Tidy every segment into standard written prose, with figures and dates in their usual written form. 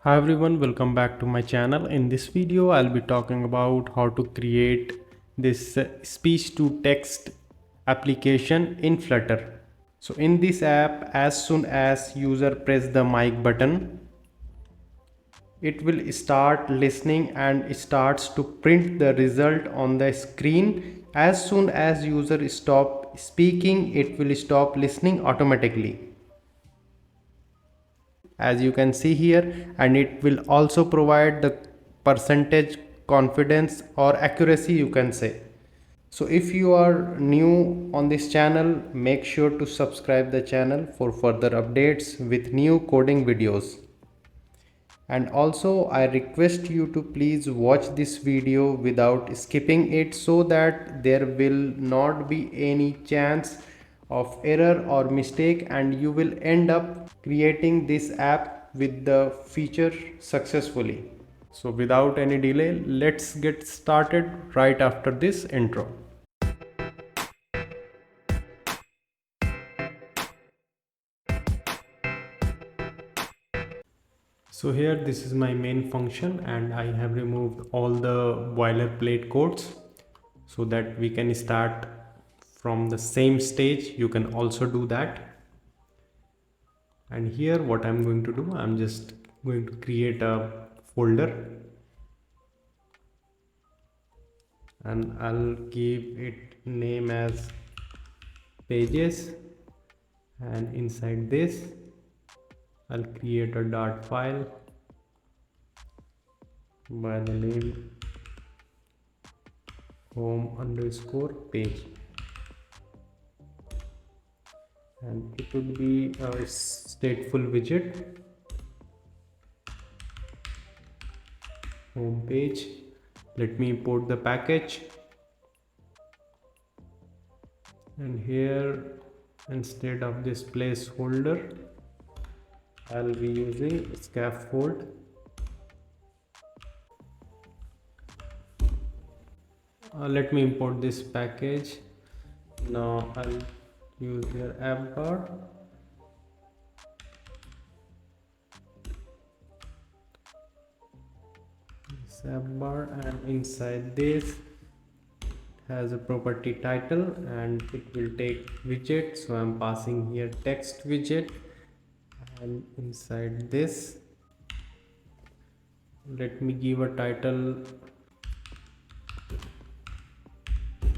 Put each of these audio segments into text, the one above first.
Hi everyone, welcome back to my channel. In this video I'll be talking about how to create this speech to text application in Flutter. So in this app, as soon as user press the mic button, it will start listening and starts to print the result on the screen. As soon as user stop speaking, it will stop listening automatically, as you can see here, and it will also provide the percentage confidence or accuracy, you can say. So if you are new on this channel, make sure to subscribe the channel for further updates with new coding videos. And also I request you to please watch this video without skipping it, so that there will not be any chance of error or mistake, and you will end up creating this app with the feature successfully. So without any delay, let's get started right after this intro. So here this is my main function, and I have removed all the boilerplate codes so that we can start from the same stage. You can also do that. And here what I'm going to do, I'm just going to create a folder and I'll give it name as pages, and inside this I'll create a Dart file by the name home_page, and it would be a stateful widget, home page. Let me import the package, and here instead of this placeholder I'll be using scaffold. Let me import this package. Now I'll use your app bar. This app bar, and inside this has a property title, and it will take widget, so I'm passing here text widget. And inside this, let me give a title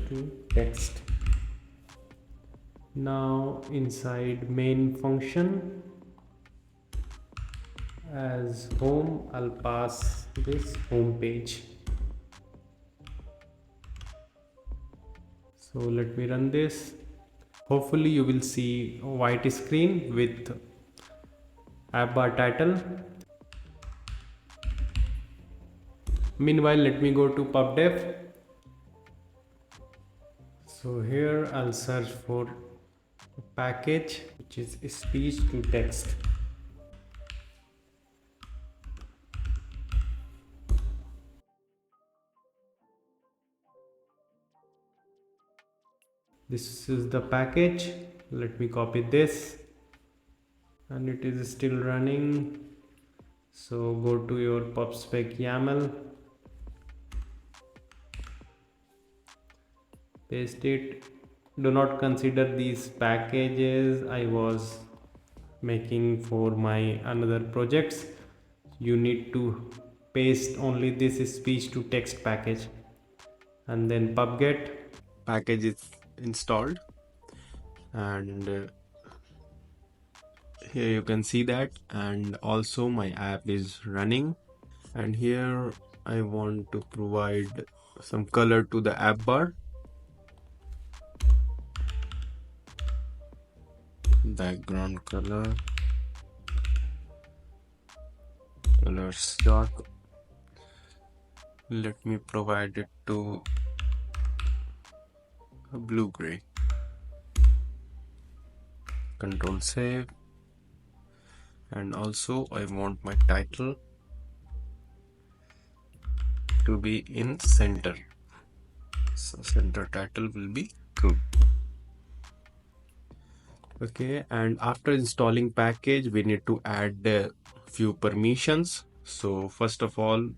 to text. Now inside main function as home, I'll pass this home page. So let me run this. Hopefully you will see a white screen with app bar title. Meanwhile, let me go to pubdev. So here I'll search for a package which is speech to text. This is the package. Let me copy this, and it is still running. So go to your pubspec YAML, paste it. Do not consider these packages I was making for my another projects. You need to paste only this speech to text package, and then pubget package is installed, and here you can see that, and also my app is running. And here I want to provide some color to the app bar. Background color dark. Let me provide it to a blue gray. Control save. And also I want my title to be in center, so center title will be good. Okay, and after installing package we need to add a few permissions. So first of all,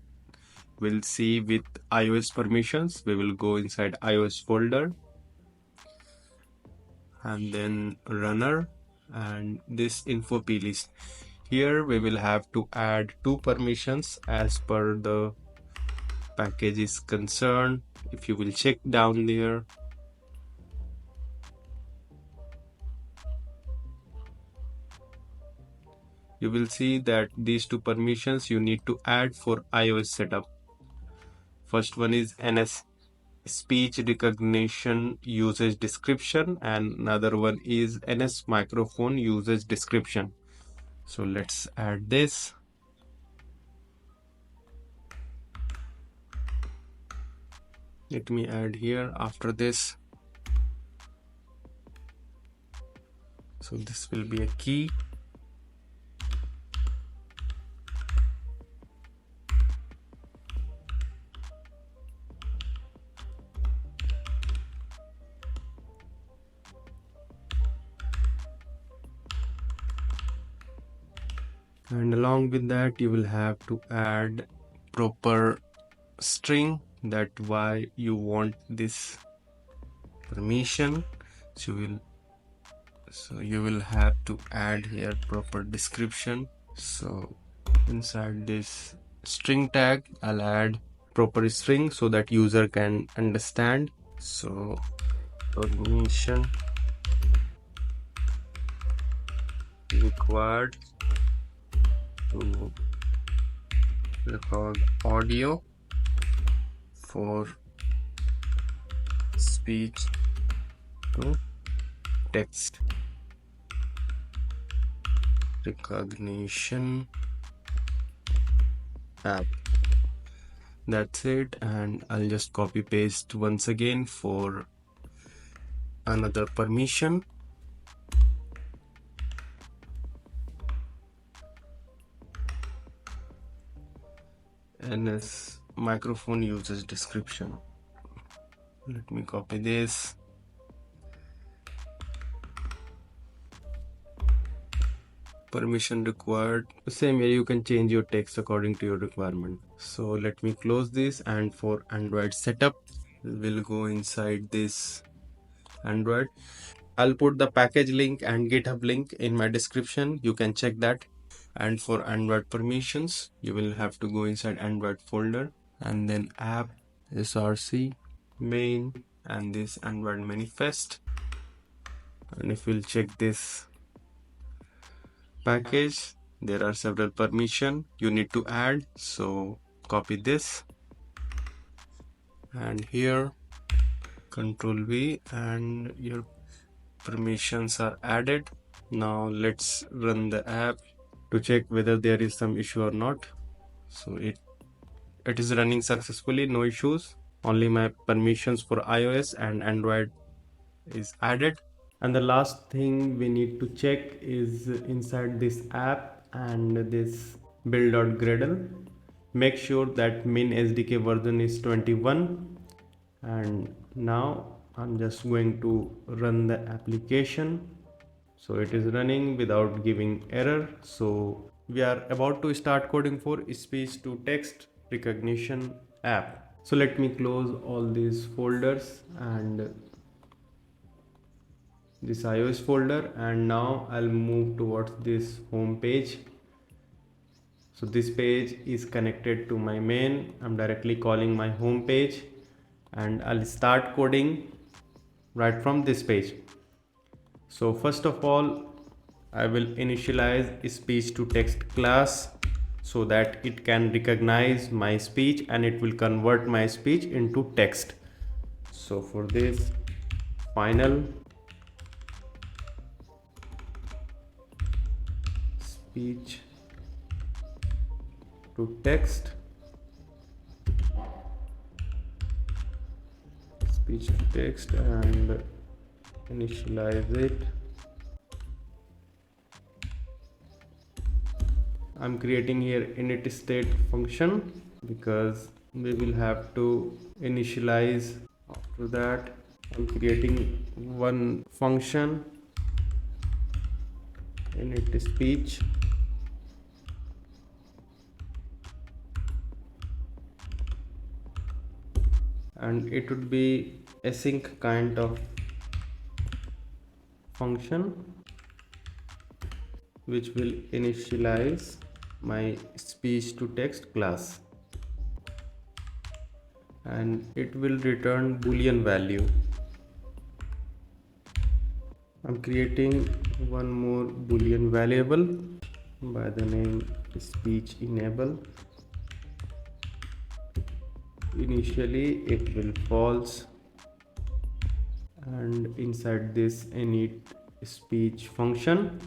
we'll see with iOS permissions. We will go inside iOS folder and then runner and this info plist. Here we will have to add two permissions as per the package is concerned. If you will check down there, you will see that these two permissions you need to add for iOS setup. First one is NS speech recognition usage description and another one is NS microphone usage description. So let's add this. Let me add here after this. So this will be a key. And along with that, you will have to add proper string that why you want this permission. So you will have to add here proper description. So inside this string tag, I'll add proper string so that user can understand. So permission required to record audio for speech to text recognition app. That's it, and I'll just copy paste once again for another permission. NS microphone usage description. Let me copy this. Permission required. Same way you can change your text according to your requirement. So let me close this, and for Android setup, we'll go inside this Android. I'll put the package link and GitHub link in my description. You can check that. And for Android permissions, you will have to go inside Android folder and then app src main and this Android manifest. And if we'll check this package, there are several permission you need to add. So copy this and here Control V and your permissions are added. Now let's run the app to check whether there is some issue or not. So it is running successfully, no issues. Only my permissions for iOS and Android is added. And the last thing we need to check is inside this app and this build.gradle, make sure that min SDK version is 21. And now I'm just going to run the application. So it is running without giving error. So we are about to start coding for speech to text recognition app. So let me close all these folders and this iOS folder, and now I'll move towards this home page. So this page is connected to my main. I'm directly calling my home page and I'll start coding right from this page. So first of all, I will initialize speech to text class so that it can recognize my speech and it will convert my speech into text. So for this, final speech to text, speech to text, and initialize it. I'm creating here init state function because we will have to initialize. After that, I'm creating one function init speech and it would be async kind of function which will initialize my speech to text class, and it will return boolean value. I'm creating one more boolean variable by the name speech enable. Initially it will false, and inside this init speech function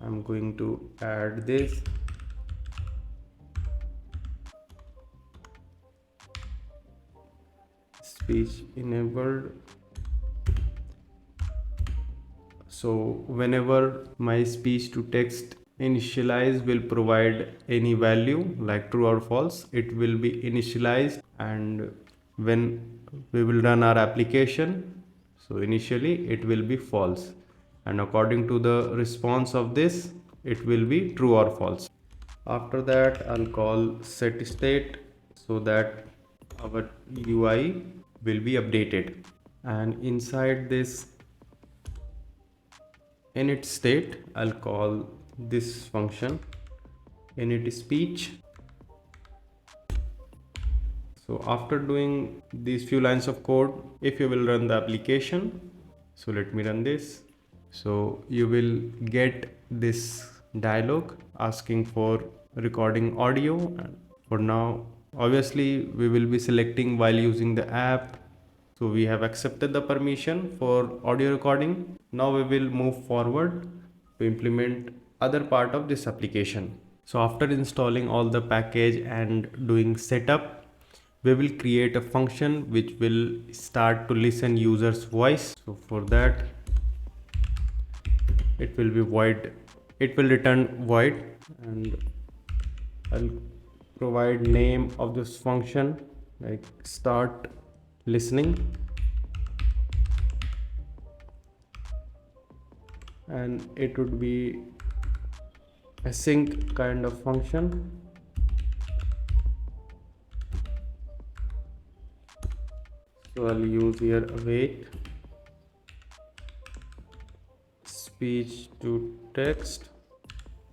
I'm going to add this speech enabled. So whenever my speech to text initialize will provide any value like true or false, it will be initialized, and when we will run our application, so initially it will be false, and according to the response of this it will be true or false. After that I'll call set state so that our UI will be updated, and inside this init state I'll call this function init speech. So after doing these few lines of code, if you will run the application, so let me run this, so you will get this dialog asking for recording audio. And for now obviously we will be selecting while using the app, so we have accepted the permission for audio recording. Now we will move forward to implement other part of this application. So after installing all the package and doing setup, we will create a function which will start to listen user's voice. So for that it will be void, it will return void, and I'll provide name of this function like start listening, and it would be async kind of function. So I'll use here await speech to text,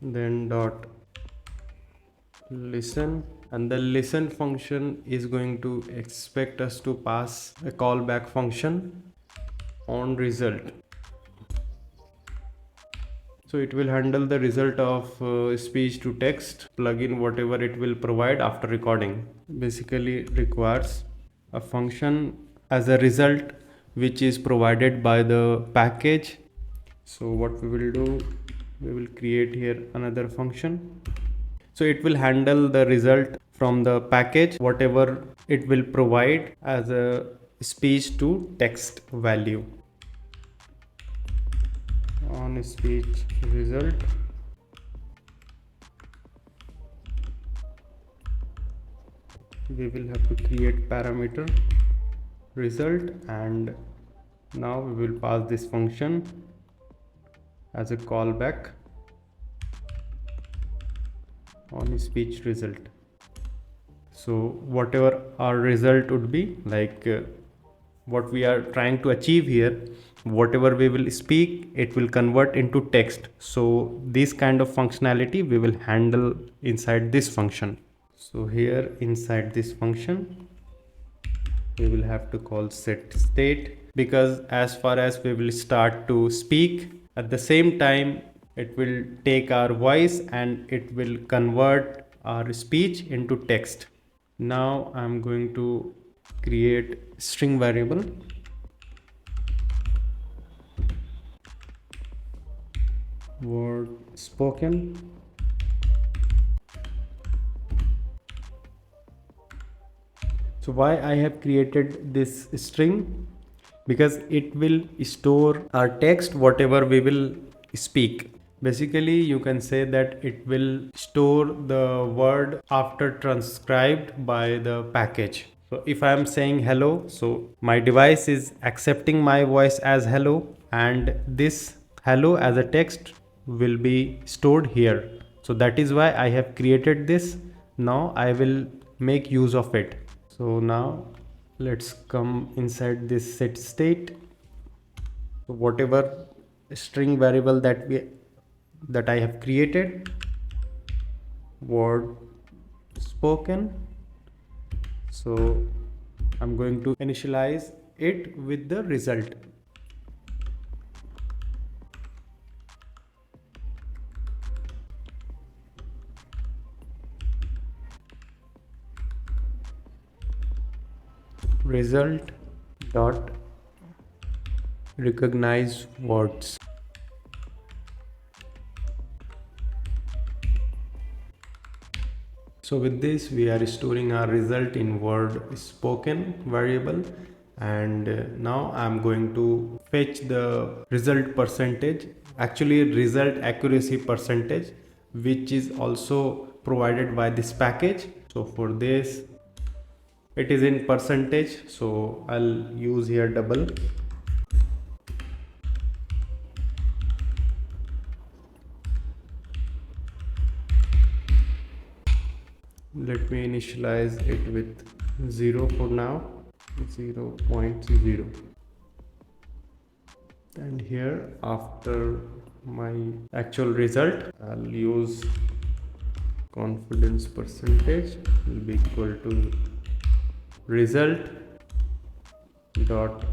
then dot listen, and the listen function is going to expect us to pass a callback function on result. So it will handle the result of speech to text plugin, whatever it will provide after recording. Basically requires a function as a result which is provided by the package. So what we will do, we will create here another function. So it will handle the result from the package, whatever it will provide as a speech to text value. On speech result, we will have to create parameter result, and now we will pass this function as a callback on speech result. So whatever our result would be, like what we are trying to achieve here, whatever we will speak, it will convert into text. So this kind of functionality we will handle inside this function. So here inside this function we will have to call set state, because as far as we will start to speak, at the same time it will take our voice and it will convert our speech into text. Now I'm going to create string variable word spoken. So why I have created this string? Because it will store our text whatever we will speak. Basically you can say that it will store the word after transcribed by the package. So if I am saying hello, so my device is accepting my voice as hello, and this hello as a text will be stored here. So that is why I have created this. Now I will make use of it. So now Let's come inside this set state. So whatever string variable that I have created, word spoken, so I'm going to initialize it with the result. Result dot recognize words. So with this we are storing our result in word spoken variable, and now I'm going to fetch the result percentage, actually result accuracy percentage, which is also provided by this package. So for this it is in percentage, so I'll use here double. Let me initialize it with 0 for now, 0.0, and here after my actual result I'll use confidence percentage will be equal to result dot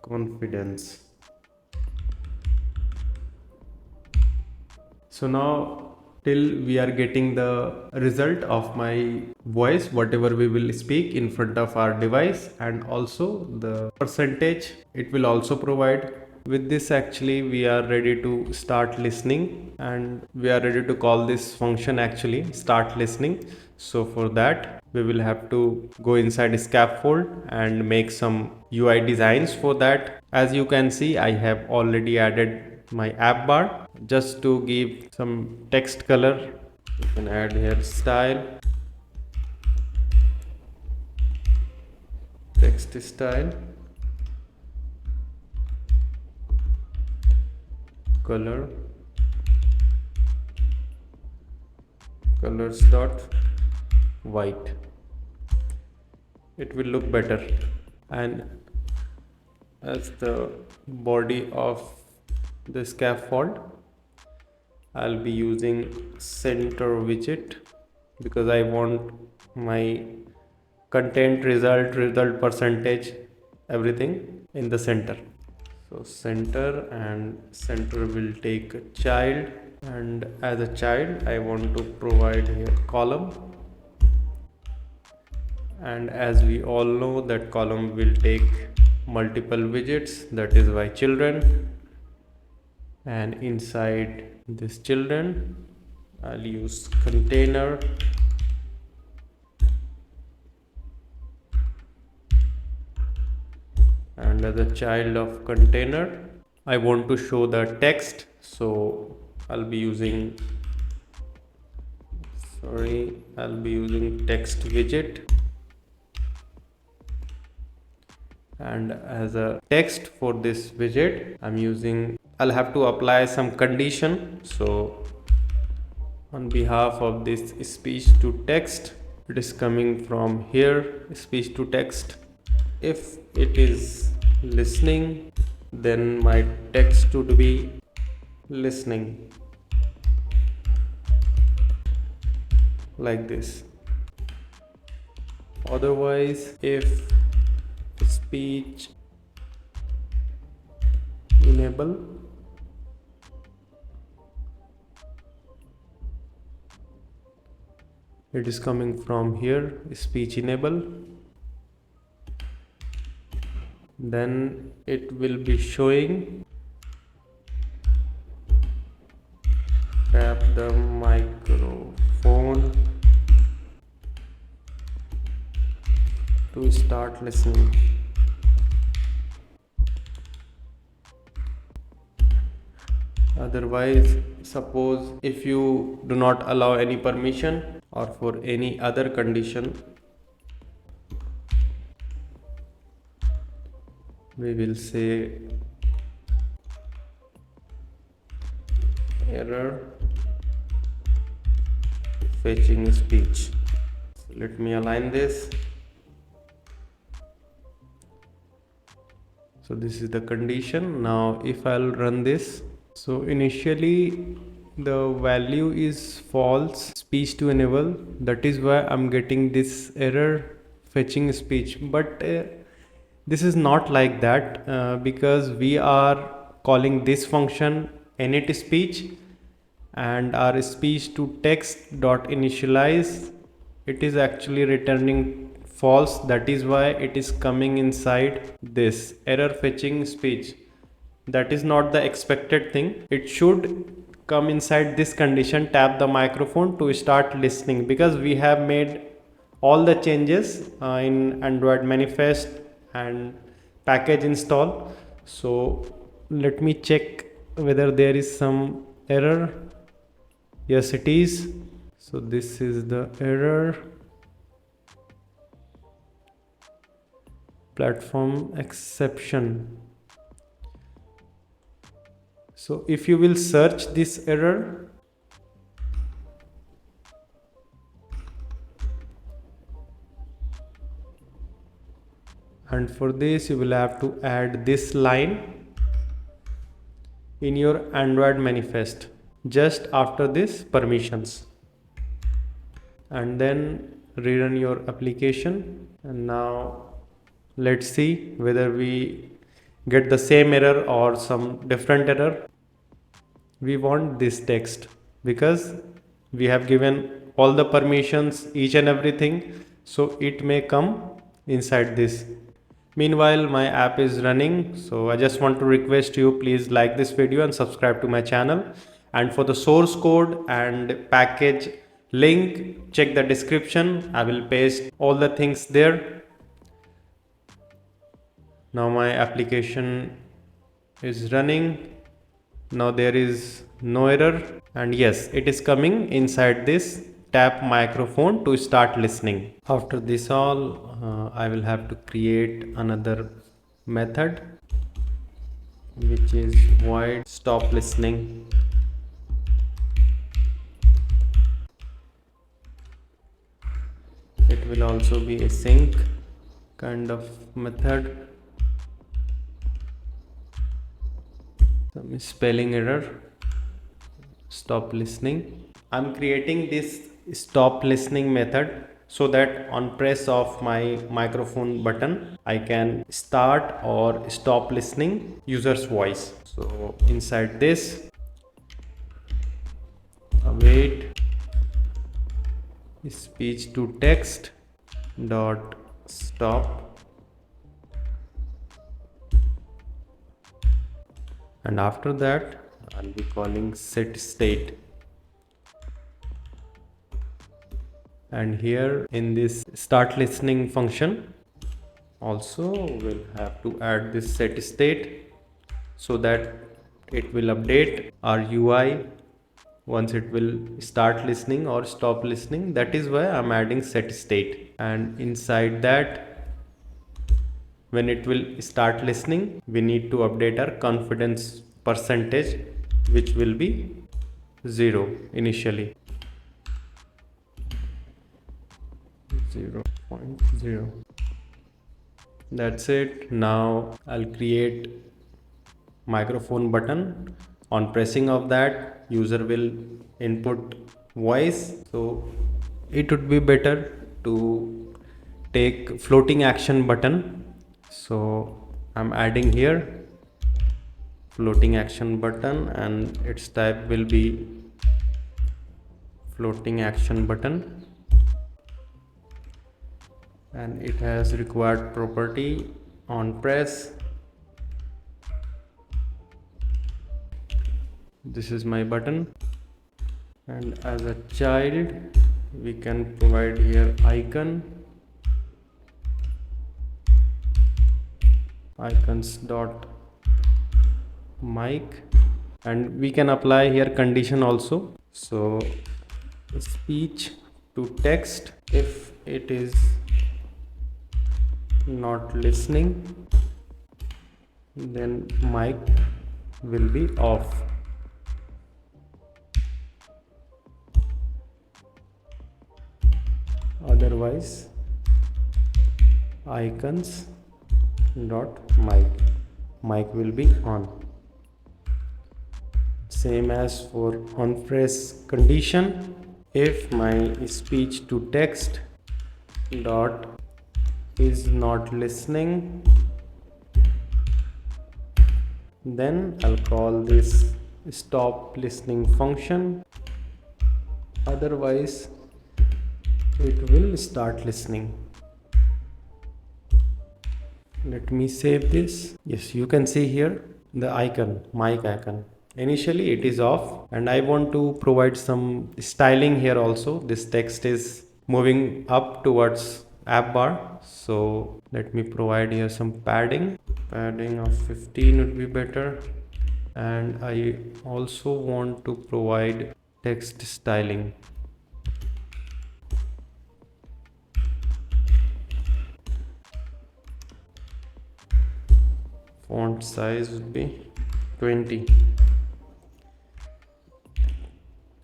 confidence. So now till we are getting the result of my voice, whatever we will speak in front of our device, and also the percentage it will also provide. With this actually we are ready to start listening, and we are ready to call this function actually start listening. So for that we will have to go inside scaffold and make some UI designs for that. As you can see, I have already added my app bar. Just to give some text color, you can add here style, text style, color, colors dot white. It will look better. And as the body of the scaffold, I'll be using center widget because I want my content, result percentage, everything in the center. So center, and center will take a child, and as a child I want to provide here column, and as we all know that column will take multiple widgets, that is why children. And inside this children I'll use container, and as a child of container I want to show the text, so I'll be using text widget. And as a text for this widget I'll have to apply some condition. So on behalf of this speech to text, it is coming from here, speech to text. If it is listening, then my text would be listening, like this. Otherwise, if speech enable, it is coming from here, speech enable, then it will be showing tap the microphone to start listening. Otherwise, suppose if you do not allow any permission or for any other condition, we will say error fetching speech. So let me align this. So this is the condition. Now if I'll run this, so initially the value is false, speech to enable. That is why I'm getting this error fetching speech. But this is not like that because we are calling this function init speech, and our speech to text dot initialize, it is actually returning false. That is why it is coming inside this error fetching speech. That is not the expected thing. It should come inside this condition, tap the microphone to start listening, because we have made all the changes in Android manifest and package install. So let me check whether there is some error. Yes, it is. So this is the error. Platform exception. So if you will search this error, and for this you will have to add this line in your Android manifest just after this permissions, and then rerun your application. And now let's see whether we get the same error or some different error. We want this text because we have given all the permissions, each and everything, so it may come inside this. Meanwhile my app is running, so I just want to request you, please like this video and subscribe to my channel. And for the source code and package link, check the description. I will paste all the things there. Now my application is running. Now there is no error, and yes, it is coming inside this tap microphone to start listening. After this all, I will have to create another method which is void stop listening. It will also be a sync kind of method. Some spelling error. Stop listening. I'm creating this stop listening method so that on press of my microphone button I can start or stop listening user's voice. So inside this, await speech to text dot stop, and after that I'll be calling set state. And here in this start listening function also we'll have to add this set state so that it will update our UI once it will start listening or stop listening. That is why I'm adding set state, and inside that, when it will start listening, we need to update our confidence percentage, which will be 0 initially. 0.0. That's it. Now I'll create microphone button. On pressing of that, user will input voice. So it would be better to take floating action button. So I'm adding here floating action button, and its type will be floating action button, and it has required property on press. This is my button, and as a child we can provide here icons dot mic, and we can apply here condition also. So speech to text, if it is not listening, then mic will be off. Otherwise icons dot mic. mic will be on. Same as for on phrase condition. If my speech to text dot is not listening, then I'll call this stop listening function. Otherwise, it will start listening. Let me save this. Yes, you can see here the icon, mic icon. Initially it is off, and I want to provide some styling here also. This text is moving up towards app bar. So let me provide here some padding. Padding of 15 would be better. And I also want to provide text styling. Font size would be 20.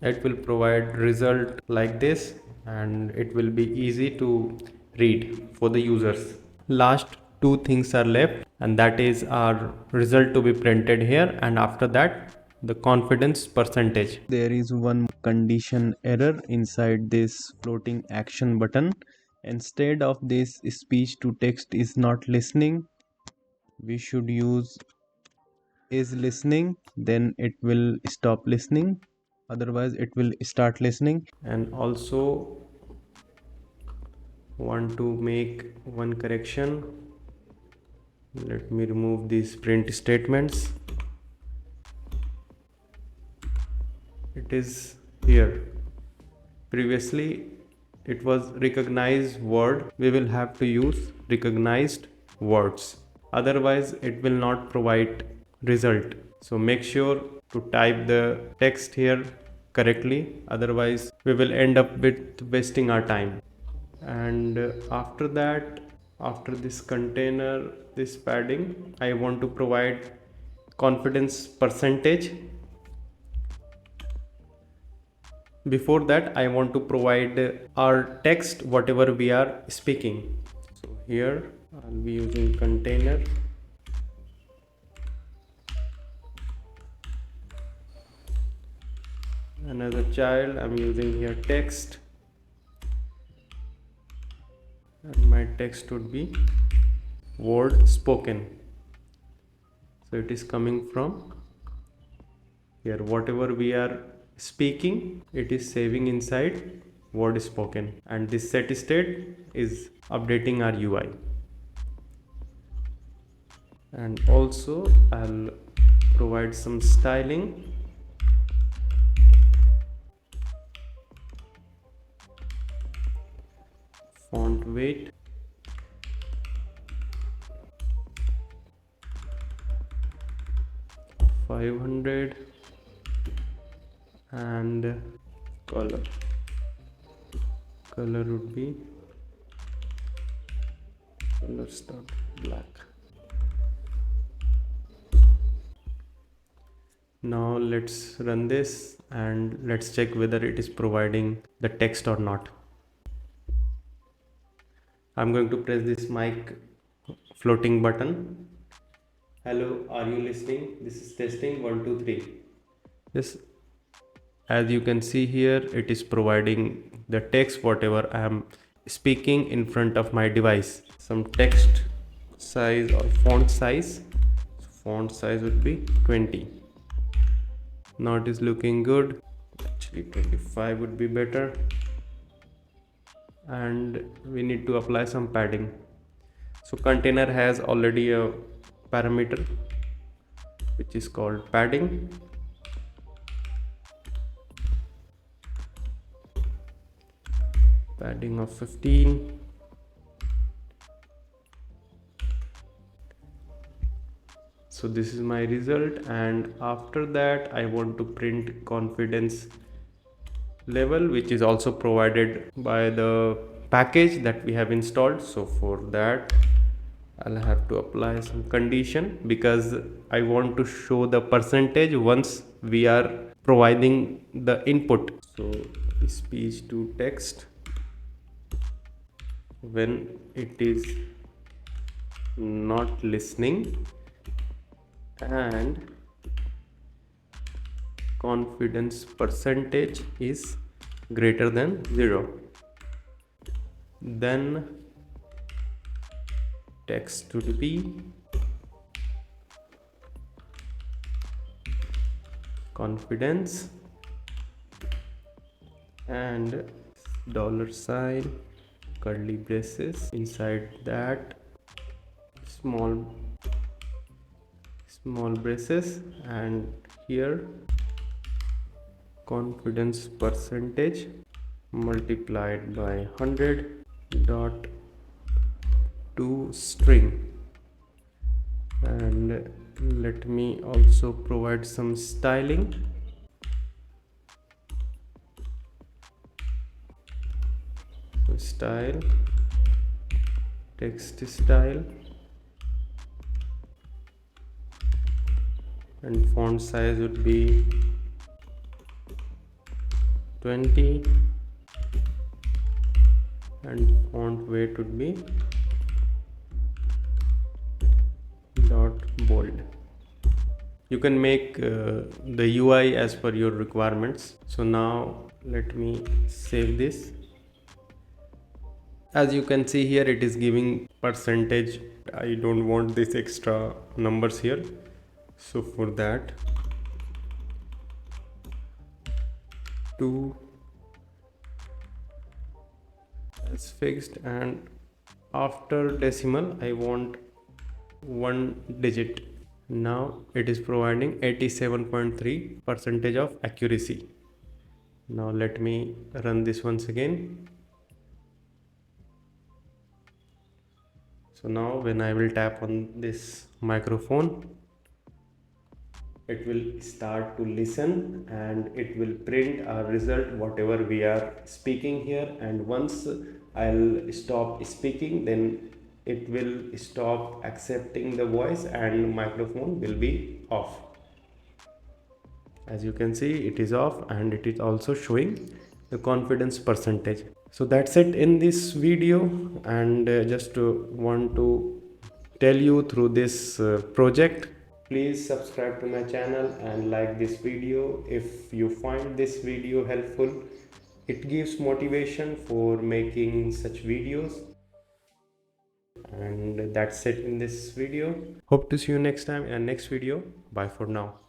It will provide result like this, and it will be easy to read for the users. Last two things are left, and that is our result to be printed here, and after that the confidence percentage. There is one condition error inside this floating action button. Instead of this speech to text is not listening, we should use is listening, then it will stop listening, otherwise it will start listening. And also want to make one correction. Let me remove these print statements. It is here. Previously it was recognized word. We will have to use recognized words, otherwise it will not provide result. So make sure to type the text here correctly, otherwise we will end up with wasting our time. And after that, after this container, this padding, I want to provide confidence percentage. Before that, I want to provide our text whatever we are speaking. So here I'll be using container. Another child, I'm using here text, and my text would be word spoken. So it is coming from here. Whatever we are speaking, it is saving inside word spoken, and this set state is updating our UI. And also I'll provide some styling. Font weight, $500, and color would be color start black. Now let's run this and let's check whether it is providing the text or not. I'm going to press this mic floating button. Hello, are you listening? This is testing 1 2 3. Yes, as you can see here, it is providing the text whatever I am speaking in front of my device. Some text size or font size. Font size would be 20. Now it is looking good. Actually 25 would be better. And we need to apply some padding. So container has already a parameter which is called padding. Padding of 15. So this is my result, and after that I want to print confidence level, which is also provided by the package that we have installed. So for that I'll have to apply some condition, because I want to show the percentage once we are providing the input. So speech to text, when it is not listening, and confidence percentage is greater than 0. Then text would be confidence and dollar sign, curly braces, inside that small braces, and here confidence percentage multiplied by 100 dot to string. And let me also provide some styling. So style, text style, and font size would be 20 and font weight would be dot bold. You can make the UI as per your requirements. So now let me save this. As you can see here, it is giving percentage. I don't want this extra numbers here, so for that 2 is fixed, and after decimal I want 1 digit. Now it is providing 87.3 percentage of accuracy. Now let me run this once again. So now when I will tap on this microphone, it will start to listen and it will print a result whatever we are speaking here. And once I'll stop speaking, then it will stop accepting the voice and microphone will be off. As you can see, it is off and it is also showing the confidence percentage. So that's it in this video, and just want to tell you through this project. Please subscribe to my channel and like this video if you find this video helpful. It gives motivation for making such videos. And that's it in this video. Hope to see you next time in next video. Bye for now.